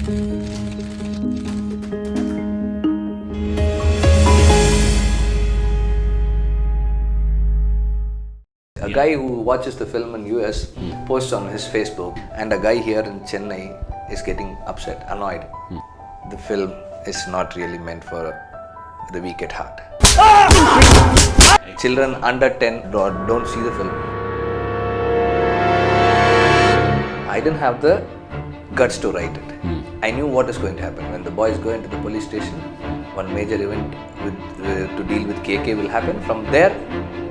A guy who watches the film in US posts on his Facebook, and a guy here in Chennai is getting upset, annoyed. The film is not really meant for the weak at heart. Children under 10 don't see the film. I didn't have the guts to write it. I knew what is going to happen. When the boys go into the police station, one major event to deal with KK will happen. From there,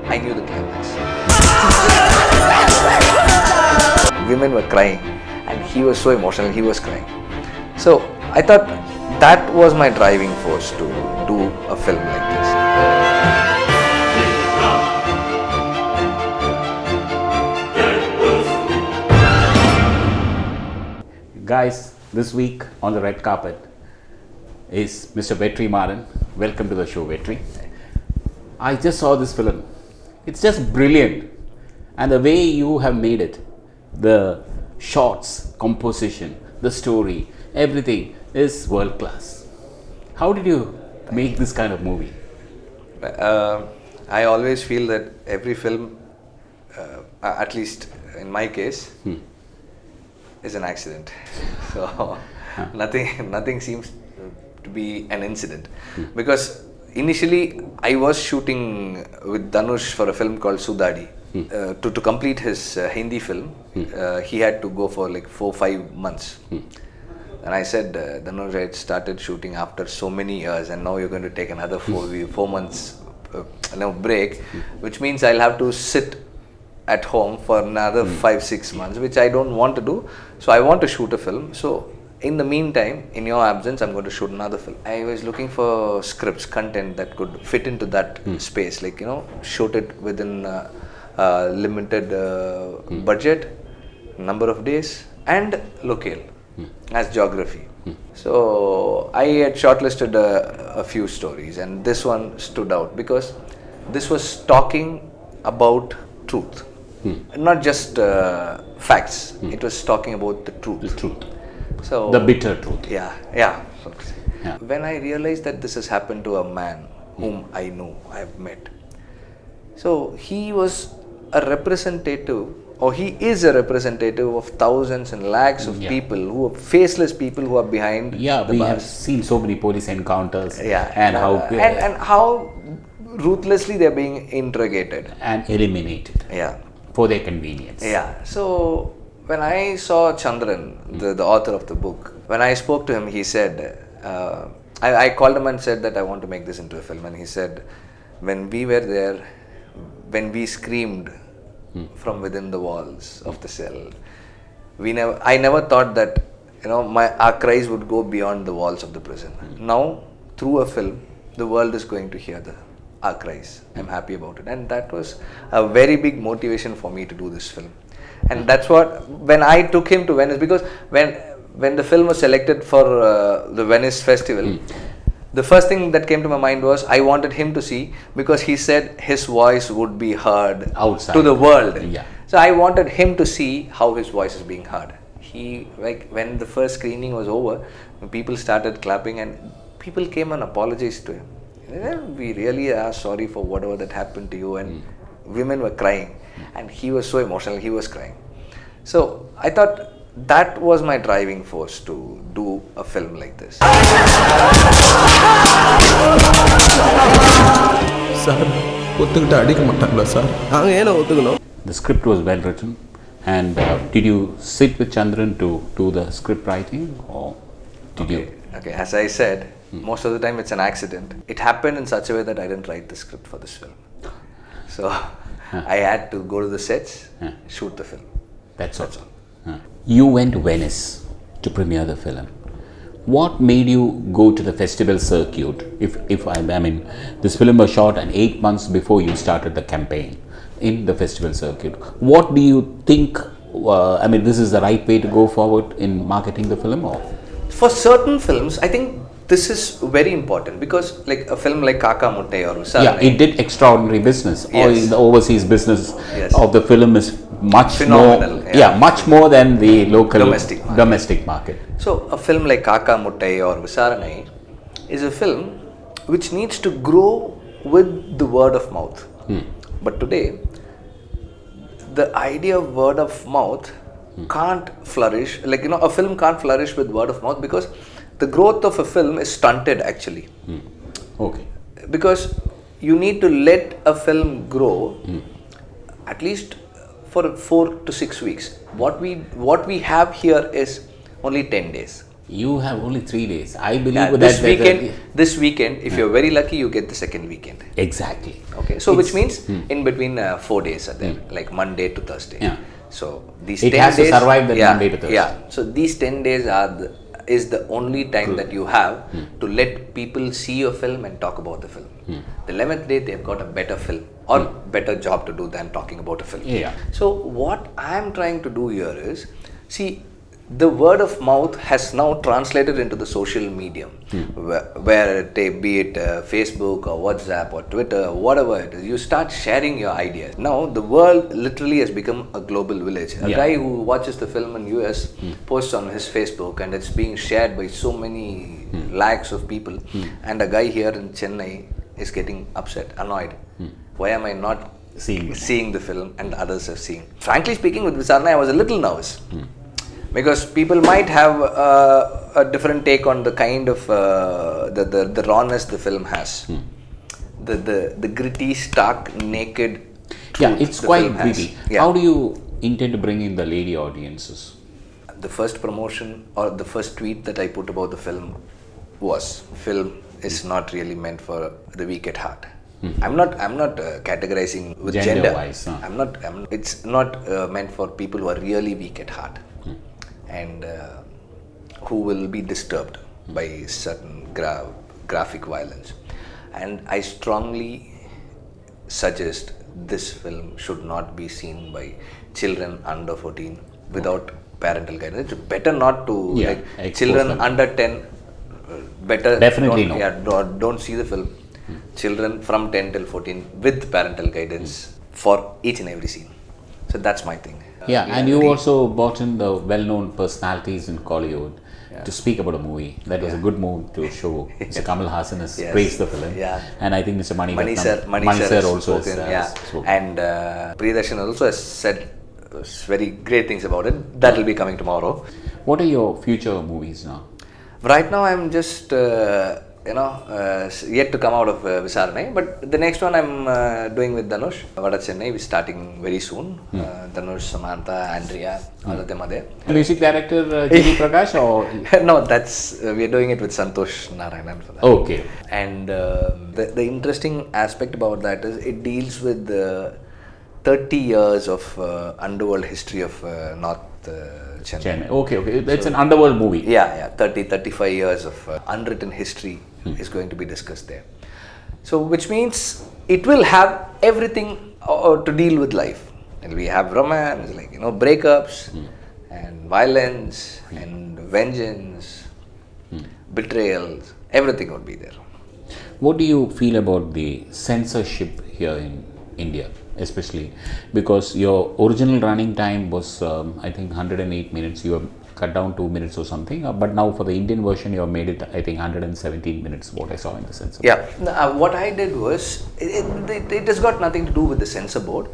I knew the climax. Women were crying and he was so emotional, he was crying. So I thought that was my driving force to do a film like this. Guys, this week on the red carpet is Mr. Vetrimaaran. Welcome to the show, Vetri. I just saw this film. It's just brilliant. And the way you have made it, the shots, composition, the story, everything is world class. How did you make this kind of movie? I always feel that every film, at least in my case, is an accident. So nothing seems to be an incident. Because initially I was shooting with Dhanush for a film called Sudadi. To complete his Hindi film, he had to go for like 4-5 months. And I said, Dhanush, I started shooting after so many years, and now you're going to take another 4 months break, which means I'll have to sit at home for another 5-6 months, which I don't want to do. So I want to shoot a film. So in the meantime, in your absence, I'm going to shoot another film. I was looking for scripts, content that could fit into that space, like, shoot it within limited budget, number of days, and locale as geography. So I had shortlisted a few stories, and this one stood out because this was talking about truth, not just facts. It was talking about the truth. The truth. So the bitter truth. Yeah. When I realized that this has happened to a man whom I know, I have met. So he was a representative, or he is a representative of thousands and lakhs of people who are faceless people who are behind the bars. We have seen so many police encounters. And how ruthlessly they are being interrogated and eliminated. For their convenience. So when I saw Chandran, the author of the book, when I spoke to him, he said, I called him and said that I want to make this into a film, and he said, when we were there, when we screamed from within the walls of the cell, I never thought that our cries would go beyond the walls of the prison. Now, through a film, the world is going to hear our cries. I'm happy about it, and that was a very big motivation for me to do this film. And that's what, when I took him to Venice, because when the film was selected for the Venice festival, the first thing that came to my mind was I wanted him to see, because he said his voice would be heard outside to the world. So I wanted him to see how his voice is being heard. When the first screening was over, people started clapping and people came and apologized to him. We really are sorry for whatever that happened to you, and women were crying, and he was so emotional, he was crying. So I thought that was my driving force to do a film like this. The script was well written, and did you sit with Chandran to do the script writing, or did you? Okay, as I said, most of the time it's an accident. It happened in such a way that I didn't write the script for this film. So I had to go to the sets, shoot the film. That's all. You went to Venice to premiere the film. What made you go to the festival circuit? This film was shot and 8 months before you started the campaign in the festival circuit. What do you think? This is the right way to go forward in marketing the film, or? For certain films, I think this is very important, because like a film like Kaka Muttai or Visaranai, it did extraordinary business. Or in the overseas business of the film is much phenomenal. more, much more than the local domestic market. So a film like Kaka Muttai or Visaranai is a film which needs to grow with the word of mouth. But today, the idea of word of mouth can't flourish. Like, a film can't flourish with word of mouth because the growth of a film is stunted actually. Okay. Because you need to let a film grow at least for 4 to 6 weeks. What we have here is only 10 days. You have only 3 days. I believe this weekend, if you're very lucky, you get the second weekend. Exactly. Okay. So which means in between 4 days are there, like Monday to Thursday. Yeah. So these it 10 has days, to survive that Monday to Thursday. Yeah. So these 10 days is the only time that you have to let people see your film and talk about the film. The 11th day, they've got a better film or better job to do than talking about a film. Yeah. So what I'm trying to do here is, see, the word of mouth has now translated into the social medium, where be it Facebook or WhatsApp or Twitter or whatever it is. You start sharing your ideas. Now the world literally has become a global village. A guy who watches the film in US posts on his Facebook and it's being shared by so many lakhs of people, and a guy here in Chennai is getting upset, annoyed. Why am I not seeing the film and others have seen? Frankly speaking, with Visaranai, I was a little nervous. Because people might have a different take on the kind of the rawness the film has, the gritty, stark, naked. It's quite gritty. How do you intend to bring in the lady audiences? The first promotion or the first tweet that I put about the film was, film is not really meant for the weak at heart. I'm not categorizing with gender. Wise, it's not meant for people who are really weak at heart. And who will be disturbed by certain graphic violence. And I strongly suggest this film should not be seen by children under 14 without parental guidance. It's better not to, children under 10, better definitely don't see the film. Children from 10 till 14 with parental guidance for each and every scene. So that's my thing. And you also brought in the well-known personalities in Kollywood to speak about a movie. That was a good move to show. Mr. Kamal Hassan has praised the film. And I think Mr. Mani sir also has spoken. And Priyadarshan also has said very great things about it. That will be coming tomorrow. What are your future movies now? Right now I'm just yet to come out of Visaranai, but the next one I'm doing with Dhanush. Vada Chennai, we're starting very soon. Dhanush, Samantha, Andrea, all of them are there. Music director G V Prakash or? No, we're doing it with Santosh Narayanan for that. Okay. And the interesting aspect about that is it deals with 30 years of underworld history of North Chennai. Okay. That's an underworld movie. 35 years of unwritten history is going to be discussed there. So, which means it will have everything to deal with life. And we have romance, breakups and violence and vengeance, betrayals, everything would be there. What do you feel about the censorship here in India? Especially because your original running time was I think 108 minutes, you have cut down 2 minutes or something, but now for the Indian version you have made it I think 117 minutes, what I saw in the censor. What I did was, it has got nothing to do with the censor board.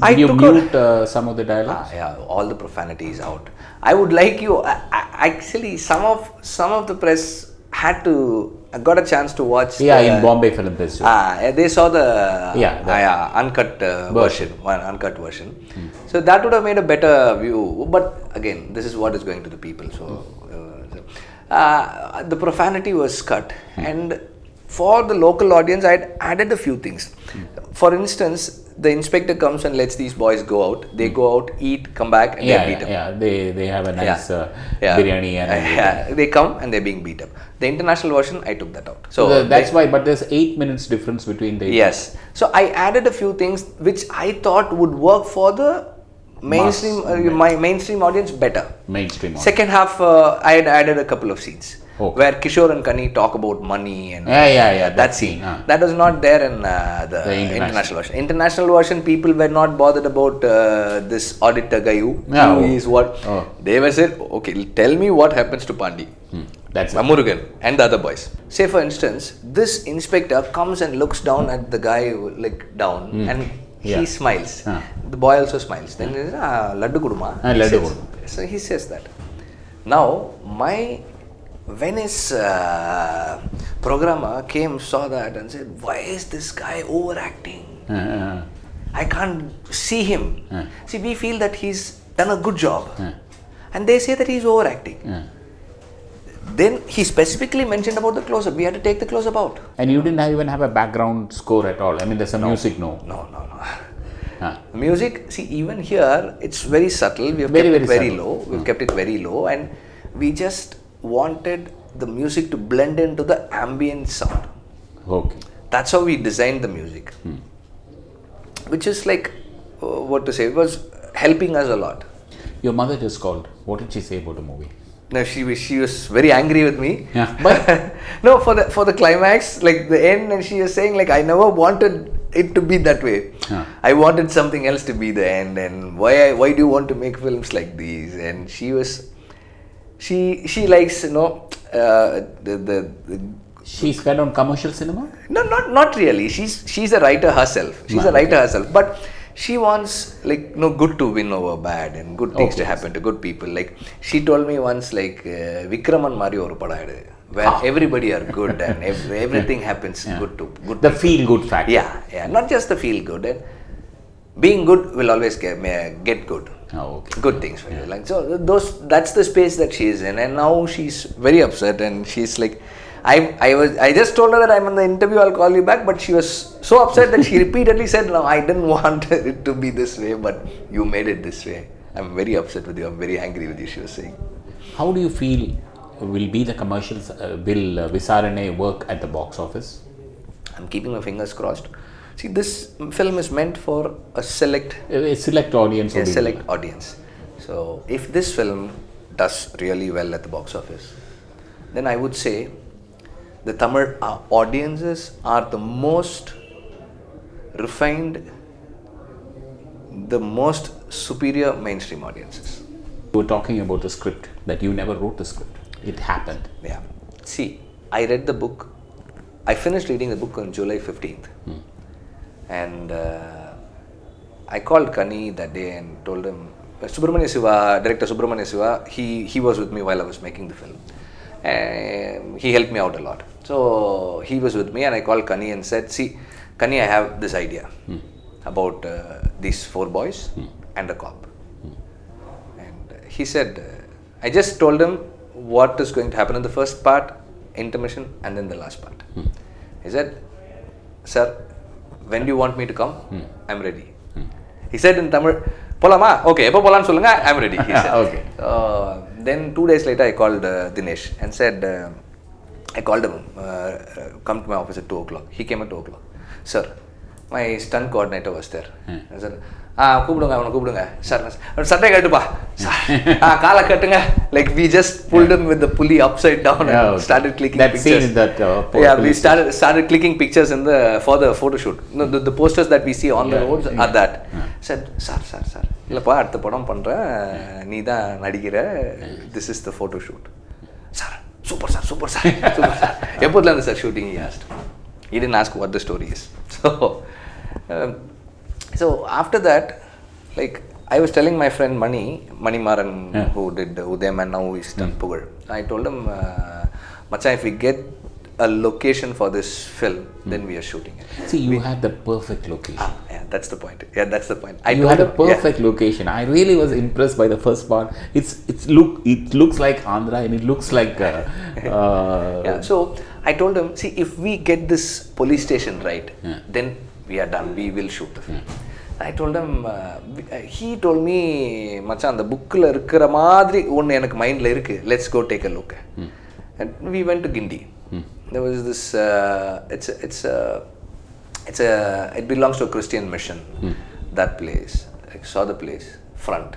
Did you mute some of the dialogues? All the profanity is out. I would like you, actually some of the press I got a chance to watch in Bombay Film Festival. They saw the uncut version. So that would have made a better view. But again, this is what is going to the people. So the profanity was cut, and for the local audience, I had added a few things. For instance, the inspector comes and lets these boys go out. They go out, eat, come back, and they're beat up. They have a nice biryani and they come and they're being beat up. The international version, I took that out. So that's why. But there's 8 minutes difference between the. Yes. So I added a few things which I thought would work for the mainstream, my mainstream audience better. Mainstream audience. Second half, I had added a couple of scenes. Okay. where Kishore and Kani talk about money and that scene. scene, That was not there in the international version. International version, people were not bothered about this auditor guy who is what. They were said, okay, tell me what happens to Pandi. That's it. Murugan and the other boys. Say for instance, this inspector comes and looks down at the guy like down and he smiles. The boy also smiles. Then he says, Laddu Kuduma. So he says that. Now, my Venice programmer came, saw that and said, why is this guy overacting? I can't see him. See, we feel that he's done a good job. And they say that he's overacting. Then he specifically mentioned about the close-up. We had to take the close-up out. And you didn't even have a background score at all. I mean, there's some music, no? No. Music, see, even here, it's very subtle. We have kept it very low. We've kept it very low. And we just wanted the music to blend into the ambient sound. Okay. That's how we designed the music. Which is like, what to say, it was helping us a lot. Your mother just called. What did she say about the movie? No, she was very angry with me. Yeah. But no, for the climax, like the end, and she was saying like, I never wanted it to be that way. I wanted something else to be the end, and why do you want to make films like these? And she likes, you know, the She's fed on commercial cinema? No, not really. She's a writer herself. But she wants like good to win over bad and good things to happen to good people. Like she told me once, like Vikraman Mari oru pada idu, where everybody are good and everything happens good to good. The feel good factor. Yeah. Not just the feel good. And being good will always get good. Okay. Good things for you. Like so, that's the space that she is in, and now she's very upset, and she's like, I just told her that I'm on the interview, I'll call you back, but she was so upset that she repeatedly said, no, I didn't want it to be this way, but you made it this way. I'm very upset with you, I'm very angry with you, she was saying. How do you feel will be the commercials, will Visaranai work at the box office? I'm keeping my fingers crossed. See, this film is meant for a select audience. A select audience. So, if this film does really well at the box office, then I would say the Tamil audiences are the most refined, the most superior mainstream audiences. You were talking about the script, that you never wrote the script. It happened. Yeah. See, I read the book. I finished reading the book on July 15th. And I called Kani that day and told him, director Subramanya Siva, he was with me while I was making the film. And he helped me out a lot. So he was with me, and I called Kani and said, see, Kani, I have this idea about these 4 boys and a cop. And he said, I just told him what is going to happen in the first part, intermission, and then the last part. He said, sir, when do you want me to come? I'm ready. He said in Tamil, Polama, okay, epo polan solunga, I'm ready. He said. Okay. Then 2 days later, I called Dinesh and said, I called him, come to my office at 2 o'clock. He came at 2 o'clock. Sir, my stunt coordinator was there. I said, கூப்பிடுங்க sir சட்டை கட்டுப்பா காலை கட்டுங்க. Like we just pulled him with the pulley upside down and started clicking pictures. We started clicking pictures for the photo shoot. No, the posters that we see on the roads are that. Said, sir, இல்லப்பா அடுத்த படம் பண்றேன், நீ தான் நடிக்கிற, this is the photo shoot. Sir, super sir. எப்போதுல இருந்து sir shooting, he asked. He didn't ask what the story is. So after that, like I was telling my friend Manimaran, who did Udayam and now he's done Pugal. I told him, Macha, if we get a location for this film, then we are shooting it. See, you had the perfect location. Yeah, that's the point. You had a perfect location. I really was impressed by the first part. It looks like Andhra, and it looks like. So I told him, see, if we get this police station right, then we are done. We will shoot the film. I told him, he told me, Macha, the book la irukra maadri one enak mind la irukku, let's go take a look. And we went to Gindi. There was this it belongs to a Christian mission. That place, I saw the place front.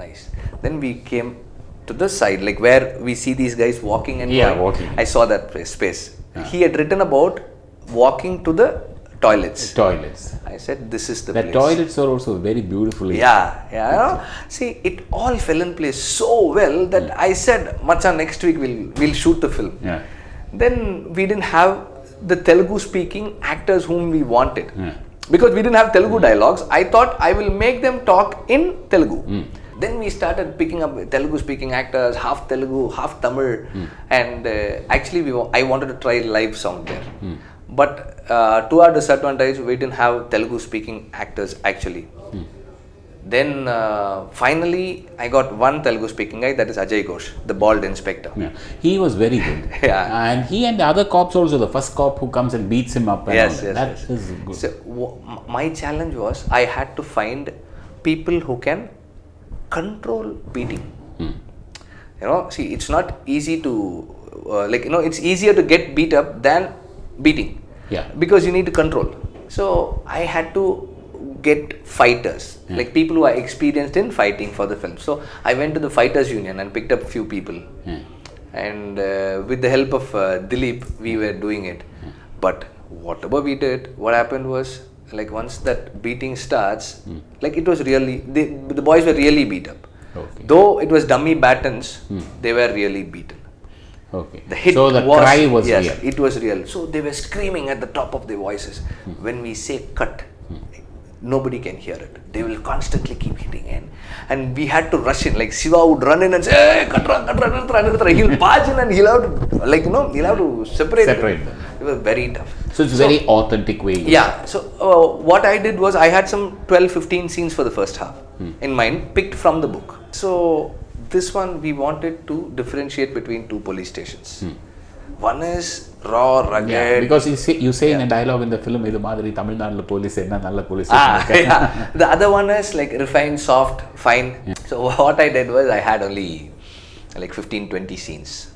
Nice. Then we came to the side, like where we see these guys walking and Yeah, going. walking. I saw that space. He had written about walking to the toilets. Toilets. I said, this is the The place. toilets are also very beautifully. Yeah. See, it all fell in place so well that I said, Macha, next week we'll shoot the film. Yeah. Then we didn't have the Telugu speaking actors whom we wanted. Yeah. Because we didn't have Telugu dialogues, I thought I will make them talk in Telugu. Then we started picking up Telugu speaking actors, half Telugu, half Tamil, and actually I wanted to try live sound there. But to our disadvantage, we didn't have Telugu speaking actors actually. Then finally I got one Telugu speaking guy, that is Ajay Ghosh, the bald inspector. Yeah. He was very good. Yeah. And he and the other cops also, the first cop who comes and beats him up. And Yes. That is good. So my challenge was I had to find people who can control beating. See, it's not easy to it's easier to get beat up than beating. Yeah. Because you need to control. So I had to get fighters, like people who are experienced in fighting for the film. So I went to the Fighters Union and picked up a few people. And with the help of Dilip, we were doing it. But whatever we did, what happened was, like once that beating starts, like it was really, the boys were really beat up. Okay. Though it was dummy batons, they were really beaten. Okay. The hit so the cry was yes, real. it was real. So they were screaming at the top of their voices. When we say cut, nobody can hear it. They will constantly keep hitting in. And we had to rush in. Like Shiva would run in and say, hey, cut. He'll barge in and he'll have to, he'll have to separate them. It was very tough. So it's very authentic way. Yeah. So what I did was I had some 12-15 scenes for the first half in mind, picked from the book. So this one we wanted to differentiate between two police stations. One is raw, rugged. Yeah, because you say in a dialogue in the film, "Idu madri Tamil Nadu police enna nalla police." Yeah. The other one is like refined, soft, fine. So what I did was I had only like 15-20 scenes.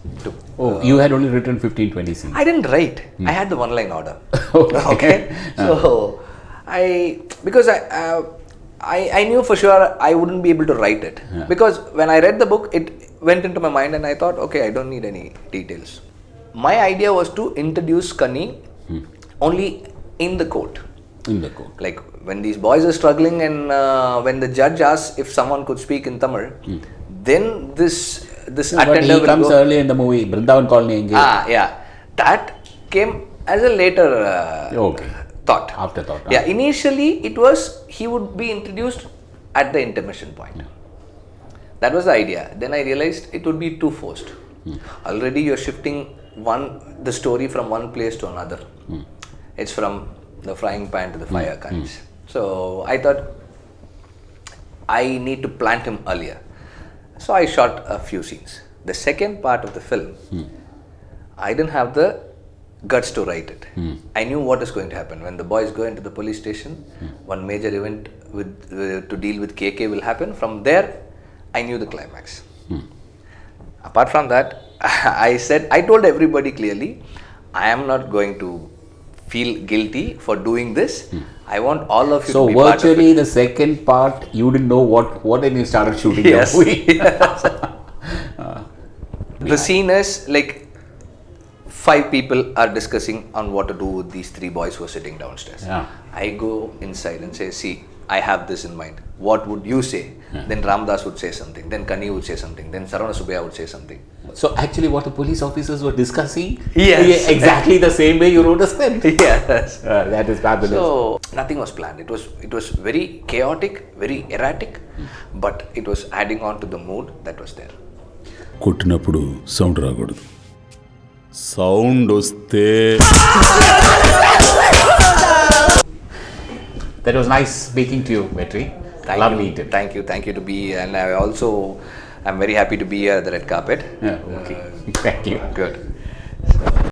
You had only written 15-20 scenes. I didn't write. I had the one-line order. Okay. So because I knew for sure I wouldn't be able to write it. Because when I read the book, it went into my mind and I thought, okay, I don't need any details. My idea was to introduce Kani only in the court. In the court. Like when these boys are struggling and when the judge asks if someone could speak in Tamil, then this attender he comes early in the movie, Brindavan Colony. Yeah. That came as a later thought. Afterthought. Yeah, initially it was he would be introduced at the intermission point. That was the idea. Then I realized it would be too forced. Already you're shifting the story from one place to another. It's from the frying pan to the fire kinds. So I thought I need to plant him earlier. So I shot a few scenes. The second part of the film, I didn't have the guts to write it. I knew what is going to happen. When the boys go into the police station, one major event to deal with KK will happen. From there, I knew the climax. Apart from that, I told everybody clearly, I am not going to feel guilty for doing this. I want all of you to be part of it. So virtually the second part, you didn't know what when you started shooting the movie. The scene is like 5 people are discussing on what to do with these 3 boys who are sitting downstairs. I go inside and say, see, I have this in mind. What would you say? Then Ramdas would say something. Then Kani would say something. Then Saravana Subbaiah would say something. So actually what the police officers were discussing, exactly the same way you wrote a script. Yes. That is fabulous. So nothing was planned. It was very chaotic, very erratic, but it was adding on to the mood that was there. కొట్టినప్పుడు sound రాకూడదు. Sound వస్తే That was nice speaking to you, Vetri. Lovely. Thank you to be, and I'm very happy to be here at the red carpet. Okay. Thank you. Good.